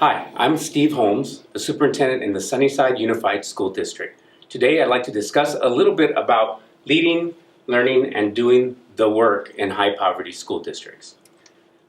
Hi, I'm Steve Holmes, the superintendent in the Sunnyside Unified School District. Today I'd like to discuss a little bit about leading, learning, and doing the work in high poverty school districts.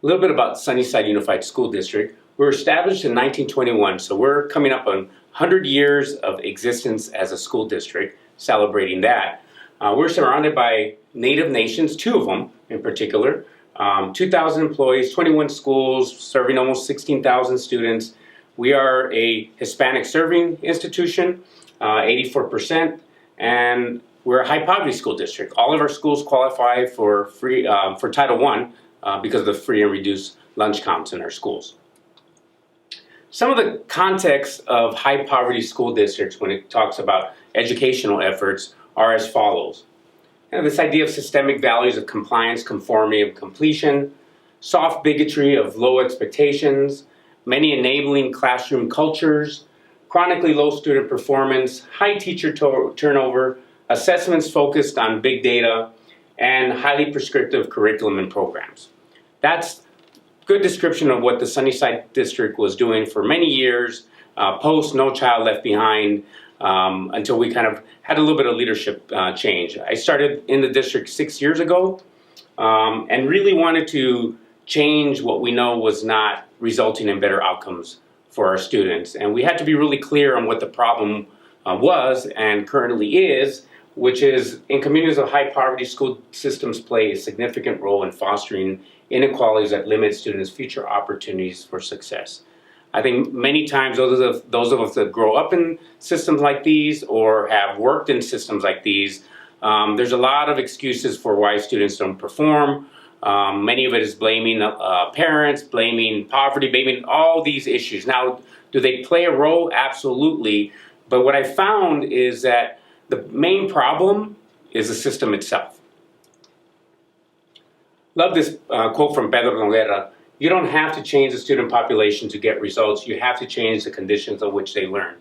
A little bit about Sunnyside Unified School District. We were established in 1921, so we're coming up on 100 years of existence as a school district, celebrating that. We're surrounded by Native nations, two of them in particular, 2,000 employees, 21 schools, serving almost 16,000 students. We are a Hispanic serving institution, 84%, and we're a high poverty school district. All of our schools qualify for free for Title I because of the free and reduced lunch counts in our schools. Some of the context of high poverty school districts when it talks about educational efforts are as follows. This idea of systemic values of compliance, conformity, and completion, soft bigotry of low expectations, many enabling classroom cultures, chronically low student performance, high teacher turnover, assessments focused on big data, and highly prescriptive curriculum and programs. That's a good description of what the Sunnyside District was doing for many years, post No Child Left Behind, until we kind of had a little bit of leadership change. I started in the district 6 years ago and really wanted to change what we know was not resulting in better outcomes for our students. And we had to be really clear on what the problem was and currently is, which is in communities of high poverty, school systems play a significant role in fostering inequalities that limit students' future opportunities for success. I think many times those of us that grow up in systems like these or have worked in systems like these, there's a lot of excuses for why students don't perform. Many of it is blaming parents, blaming poverty, blaming all these issues. Now, do they play a role? Absolutely. But what I found is that the main problem is the system itself. Love this quote from Pedro Noguera. You don't have to change the student population to get results. You have to change the conditions on which they learn.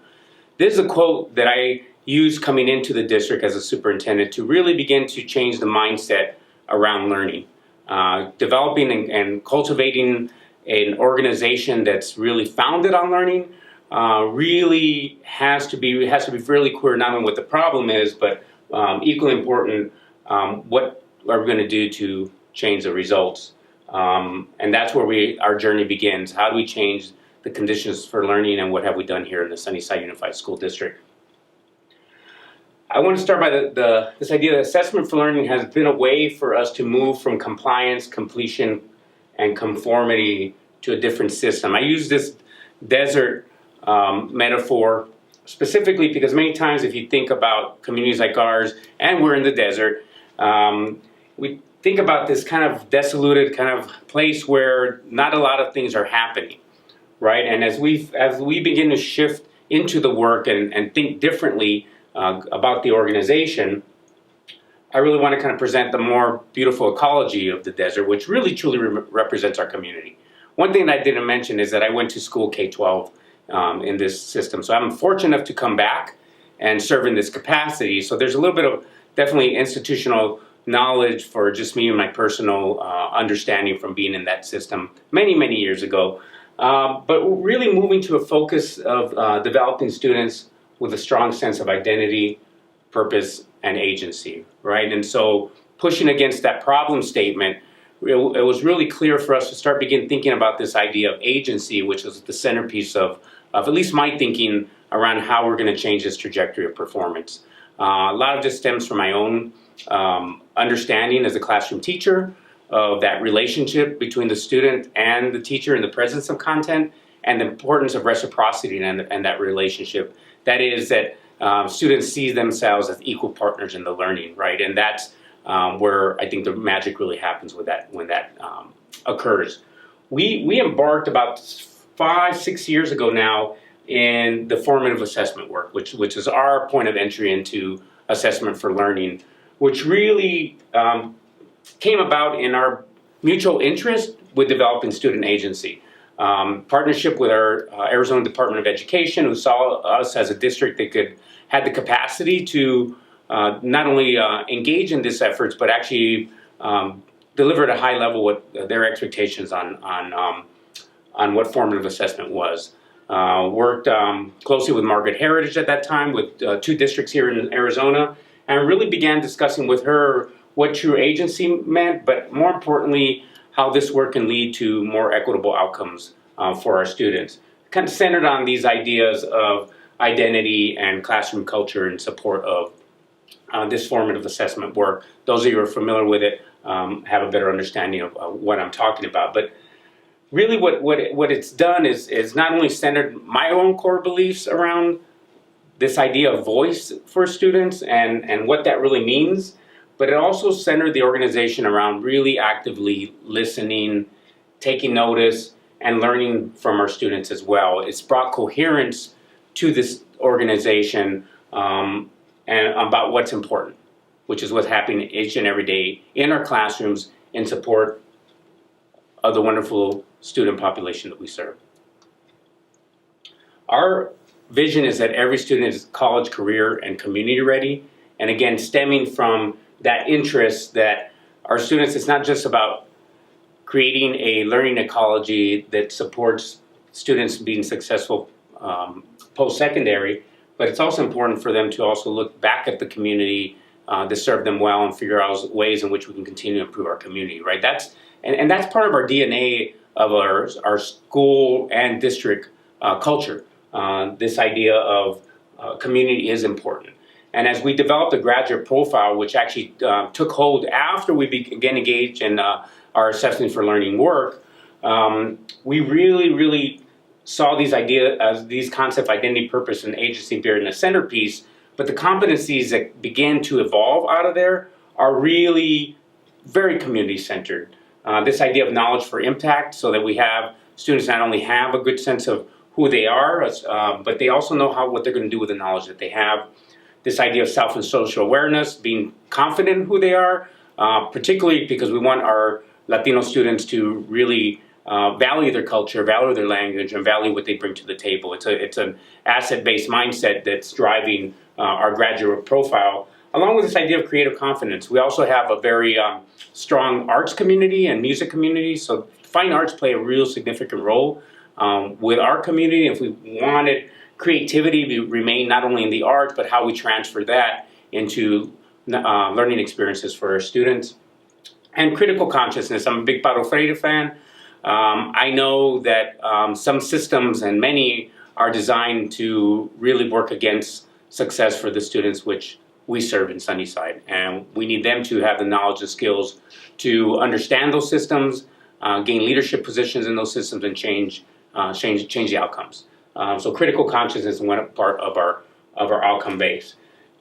This is a quote that I used coming into the district as a superintendent to really begin to change the mindset around learning. Developing and cultivating an organization that's really founded on learning really has to be really clear not only what the problem is, but equally important, what are we going to do to change the results. And that's where our journey begins. How do we change the conditions for learning, and what have we done here in the Sunnyside Unified School District? I want to start by this idea that assessment for learning has been a way for us to move from compliance, completion, and conformity to a different system. I use this desert metaphor specifically because many times if you think about communities like ours, and we're in the desert, we think about this kind of desolated kind of place where not a lot of things are happening, right? And as we begin to shift into the work and think differently about the organization, I really want to kind of present the more beautiful ecology of the desert, which really truly represents our community. One thing that I didn't mention is that I went to school K-12 in this system. So I'm fortunate enough to come back and serve in this capacity. So there's a little bit of definitely institutional knowledge for just me and my personal understanding from being in that system many, many years ago. But really moving to a focus of developing students with a strong sense of identity, purpose, and agency, right? And so pushing against that problem statement, it was really clear for us to begin thinking about this idea of agency, which is the centerpiece of at least my thinking around how we're going to change this trajectory of performance. A lot of this stems from my own understanding as a classroom teacher of that relationship between the student and the teacher in the presence of content, and the importance of reciprocity and that relationship. That is that students see themselves as equal partners in the learning, right? And that's where I think the magic really happens with that when that occurs. We embarked about 5-6 years ago now in the formative assessment work, which is our point of entry into assessment for learning, which really came about in our mutual interest with developing student agency. Partnership with our Arizona Department of Education, who saw us as a district that had the capacity to not only engage in these efforts, but actually deliver at a high level what their expectations on what formative assessment was. Worked closely with Margaret Heritage at that time, with 2 districts here in Arizona, and really began discussing with her what true agency meant, but more importantly, how this work can lead to more equitable outcomes for our students. Kind of centered on these ideas of identity and classroom culture in support of this formative assessment work. Those of you who are familiar with it have a better understanding of what I'm talking about. But really what it's done is not only centered my own core beliefs around this idea of voice for students and what that really means, but it also centered the organization around really actively listening, taking notice, and learning from our students as well. It's brought coherence to this organization and about what's important, which is what's happening each and every day in our classrooms in support of the wonderful student population that we serve. Our vision is that every student is college, career, and community ready. And again, stemming from that interest that our students, it's not just about creating a learning ecology that supports students being successful post-secondary, but it's also important for them to also look back at the community to serve them well and figure out ways in which we can continue to improve our community, right? That's part of our DNA of our school and district culture. This idea of community is important. And as we developed a graduate profile, which actually took hold after we began engaged in our assessment for learning work, we really saw these ideas as these concepts, identity, purpose, and agency being in a centerpiece. But the competencies that began to evolve out of there are really very community-centered. This idea of knowledge for impact, so that we have students not only have a good sense of who they are, but they also know what they're going to do with the knowledge that they have. This idea of self and social awareness, being confident in who they are, particularly because we want our Latino students to really value their culture, value their language, and value what they bring to the table. It's an asset-based mindset that's driving our graduate profile, along with this idea of creative confidence. We also have a very strong arts community and music community, so fine arts play a real significant role with our community. If we wanted creativity to remain not only in the arts, but how we transfer that into learning experiences for our students. And critical consciousness. I'm a big Paulo Freire fan. I know that some systems, and many, are designed to really work against success for the students which we serve in Sunnyside. And we need them to have the knowledge and skills to understand those systems, gain leadership positions in those systems, and change the outcomes. So critical consciousness is one part of our outcome base.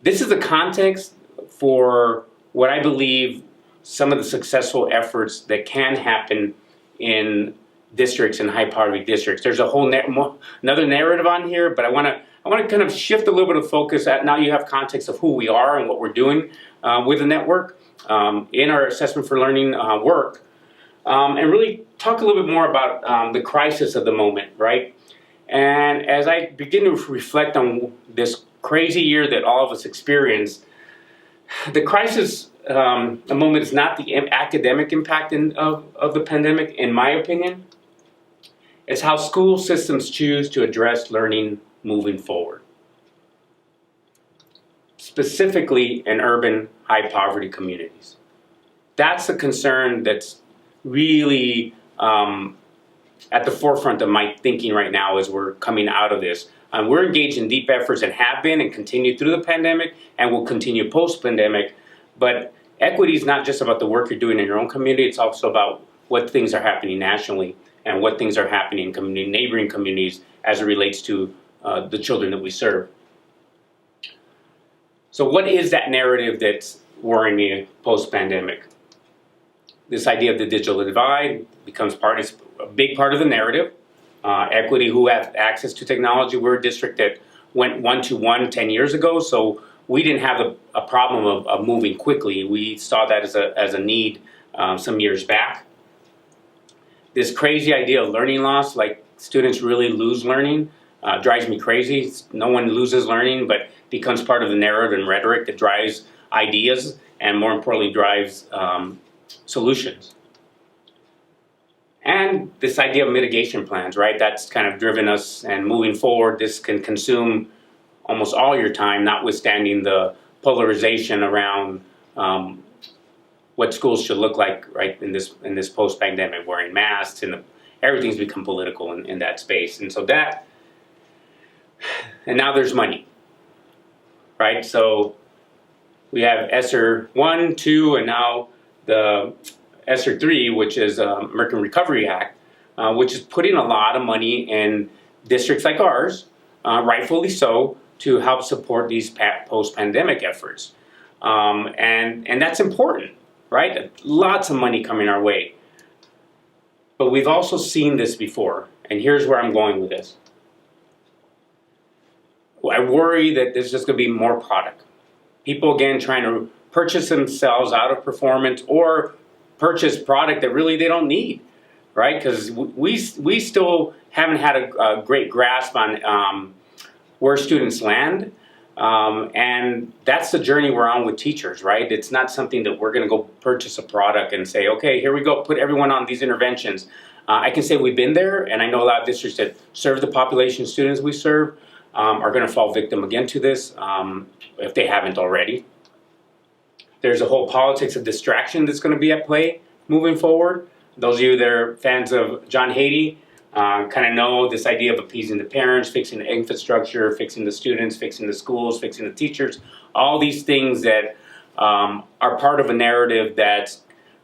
This is the context for what I believe some of the successful efforts that can happen in districts and high poverty districts. There's a whole another narrative on here, but I want to kind of shift a little bit of focus. Now you have context of who we are and what we're doing with the network in our assessment for learning work, and really talk a little bit more about the crisis of the moment, right? And as I begin to reflect on this crazy year that all of us experienced, the crisis the moment is not the academic impact of the pandemic, in my opinion. It's how school systems choose to address learning moving forward, specifically in urban high poverty communities. That's a concern that's really at the forefront of my thinking right now as we're coming out of this. We're engaged in deep efforts and have been and continue through the pandemic and will continue post-pandemic. But equity is not just about the work you're doing in your own community. It's also about what things are happening nationally and what things are happening in neighboring communities as it relates to the children that we serve. So what is that narrative that's worrying me post-pandemic? This idea of the digital divide becomes is a big part of the narrative. Equity, who have access to technology. We're a district that went 1-to-1 10 years ago, so we didn't have a problem of moving quickly. We saw that as a need some years back. This crazy idea of learning loss, like students really lose learning, drives me crazy. No one loses learning, but becomes part of the narrative and rhetoric that drives ideas and, more importantly, drives solutions. And this idea of mitigation plans, right? That's kind of driven us, and moving forward, this can consume almost all your time, notwithstanding the polarization around what schools should look like, right, in this post-pandemic, wearing masks, and everything's become political in that space. And so that, and now there's money, right? So we have ESSER 1, 2, and now the ESSER 3, which is American Recovery Act, which is putting a lot of money in districts like ours, rightfully so, to help support these post-pandemic efforts. And that's important, right? Lots of money coming our way. But we've also seen this before, and here's where I'm going with this. I worry that there's just going to be more product. People, again, trying to purchase themselves out of performance or purchase product that really they don't need, right? Because we still haven't had a great grasp on where students land. And that's the journey we're on with teachers, right? It's not something that we're going to go purchase a product and say, okay, here we go, put everyone on these interventions. I can say we've been there, and I know a lot of districts that serve the population of students we serve are going to fall victim again to this if they haven't already. There's a whole politics of distraction that's going to be at play moving forward. Those of you that are fans of John Hatie kind of know this idea of appeasing the parents, fixing the infrastructure, fixing the students, fixing the schools, fixing the teachers, all these things that are part of a narrative that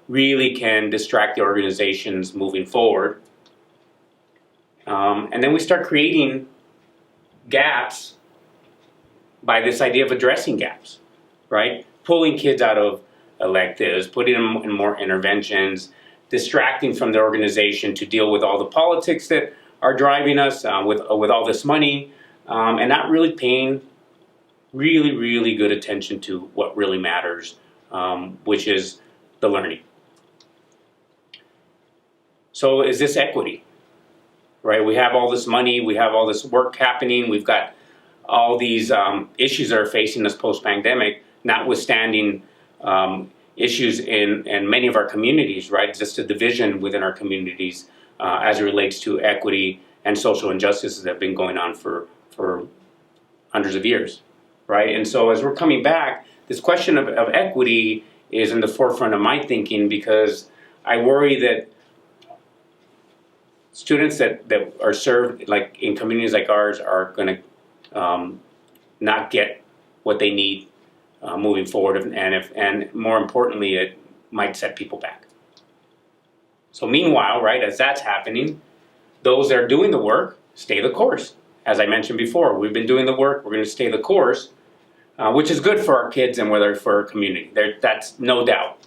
really can distract the organizations moving forward. And then we start creating gaps by this idea of addressing gaps, right? Pulling kids out of electives, putting them in more interventions, distracting from the organization to deal with all the politics that are driving us with all this money, and not really paying really good attention to what really matters, which is the learning. So is this equity? Right, we have all this money, we have all this work happening, we've got all these issues that are facing us post-pandemic, notwithstanding issues in many of our communities, right? Just a division within our communities as it relates to equity and social injustices that have been going on for hundreds of years, right? And so as we're coming back, this question of equity is in the forefront of my thinking, because I worry that students that are served like in communities like ours are going to not get what they need moving forward, and more importantly, it might set people back. So meanwhile, right, as that's happening, those that are doing the work stay the course. As I mentioned before, we've been doing the work, we're going to stay the course, which is good for our kids and whether for our community. That's no doubt.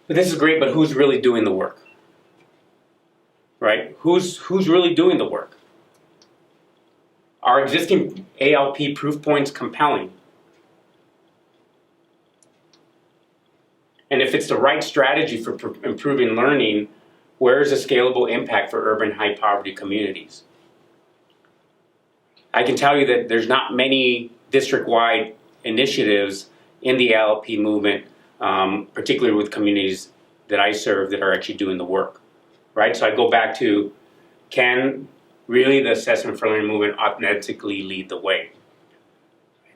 But this is great, but who's really doing the work? Right? Who's really doing the work? Are existing ALP proof points compelling? And if it's the right strategy for improving learning, where is the scalable impact for urban high poverty communities? I can tell you that there's not many district-wide initiatives in the ALP movement, particularly with communities that I serve that are actually doing the work. Right, so I go back to, can really the assessment for learning movement authentically lead the way?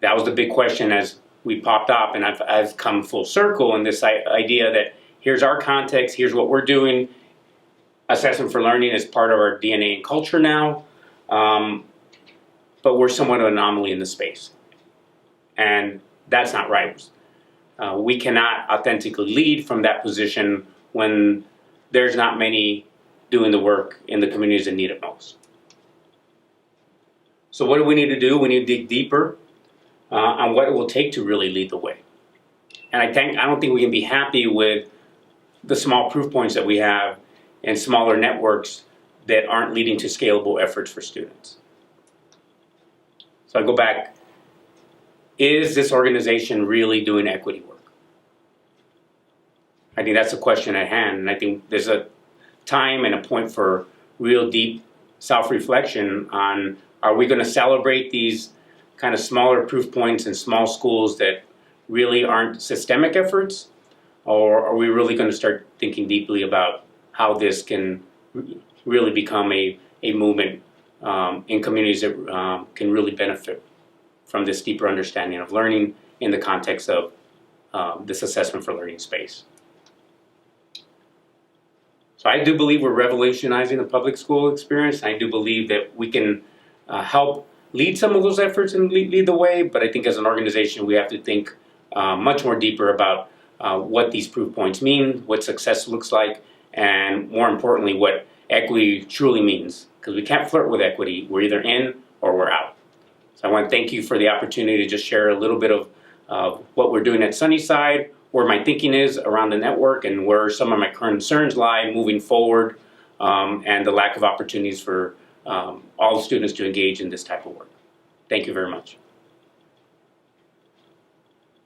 That was the big question as we popped up, and I've come full circle in this idea that here's our context, here's what we're doing. Assessment for learning is part of our DNA and culture now, but we're somewhat of an anomaly in the space, and that's not right. We cannot authentically lead from that position when there's not many doing the work in the communities that need it most. So what do we need to do? We need to dig deeper on what it will take to really lead the way. And I don't think we can be happy with the small proof points that we have in smaller networks that aren't leading to scalable efforts for students. So I go back, is this organization really doing equity work? I think that's a question at hand, and I think there's a time and a point for real deep self-reflection on, are we going to celebrate these kind of smaller proof points in small schools that really aren't systemic efforts, or are we really going to start thinking deeply about how this can really become a movement in communities that can really benefit from this deeper understanding of learning in the context of this assessment for learning space. So I do believe we're revolutionizing the public school experience. I do believe that we can help lead some of those efforts and lead the way, but I think as an organization we have to think much more deeper about what these proof points mean, what success looks like, and more importantly, what equity truly means. Because we can't flirt with equity. We're either in or we're out. So I want to thank you for the opportunity to just share a little bit of what we're doing at Sunnyside, where my thinking is around the network, and where some of my concerns lie moving forward, and the lack of opportunities for all students to engage in this type of work. Thank you very much.